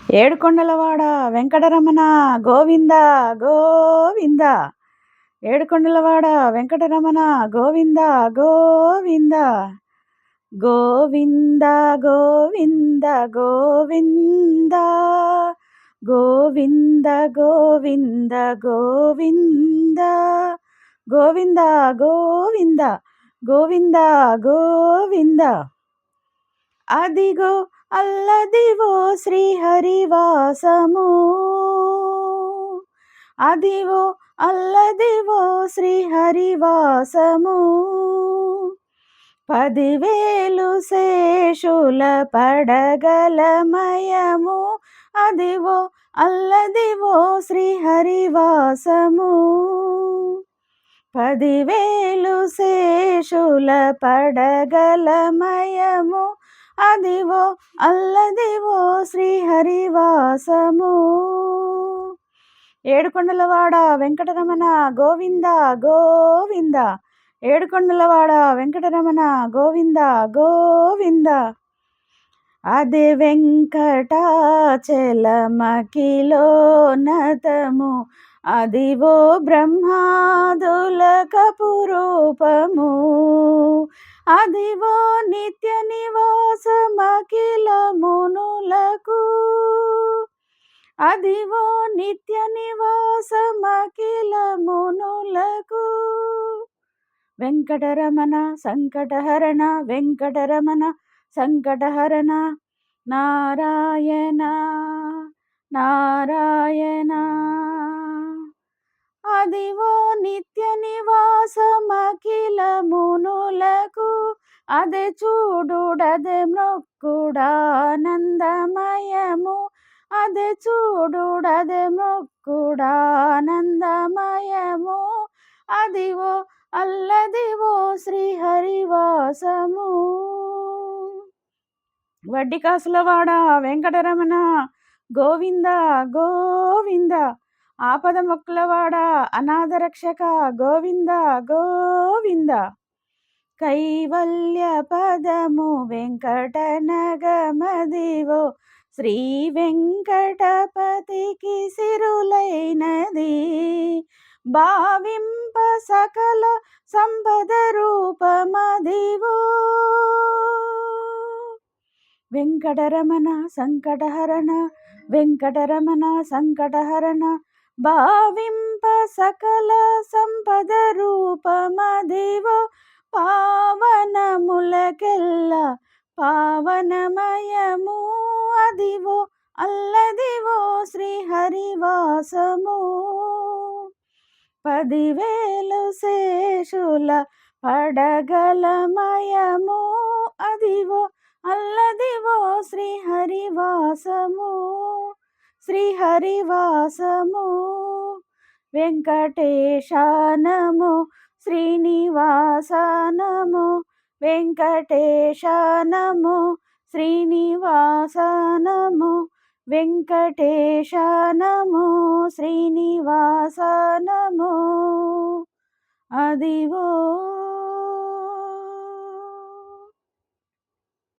ఏడుకొండలవాడ వెంకటరమణ గోవింద గోవింద. ఏడుకొండలవాడ వెంకటరమణ గోవింద గోవింద. గోవింద గోవింద గోవింద. గోవింద గోవింద గోవింద. గోవింద గోవింద గోవింద గోవింద. అదిగో అల్లదివో శ్రీహరివాసము. అదివో అల్లదివో శ్రీహరివాసము. 10,000 శేషుల పడగలమయము. అదివో అల్లదివో శ్రీహరివాసము. 10,000 శేషుల పడగలమయము. అదివో అల్లదివో శ్రీహరివాసము. ఏడుకొండలవాడ వెంకటరమణ గోవింద గోవింద. ఏడుకొండలవాడ వెంకటరమణ గోవింద గోవింద. అదే వెంకటాచలమఖిలోన్నతము. అదివో బ్రహ్మాదుల కపురూపము. అదివో నిత్య నివాసమఖిల మునులకు. అదివో నిత్య నివాసమఖిల మునులకు. వెంకటరమణ సంకటహరణ వెంకటరమణ సంకటహరణ. నారాయణ నారాయణ. అదివో నిత్య నివాసమఖిల మునులకు. అదే చూడుడదే మొక్కుడానందమయము. అదే చూడుడదే మొక్కుడానందమయము. అదివో అల్లదివో శ్రీహరివాసము. వడ్డికాసులవాడ వెంకటరమణ గోవింద గోవింద. ఆపద మొక్కులవాడ అనాథరక్షక గోవింద గోవింద. కైవల్య పదము వెంకటనగమదివో శ్రీ వెంకటపతికి సిరులైనది. భావింప సకల సంపద రూపమదివో. వెంకటరమణ సంకటహరణ వెంకటరమణ సంకటహరణ. భావింప సకల సంపద రూపమదివో. పావనములకెల్ల పావనమయము. అదివో అల్లదివో శ్రీహరివాసము. 10,000 శేషుల పడగలమయము. అదివో అల్లదివో శ్రీహరివాసము. శ్రీహరివాసము. వెంకటేశానము శ్రీనివాసనము. వెంకటేశానము శ్రీనివాసనము. వెంకటేశానము శ్రీనివాసనము. అదివో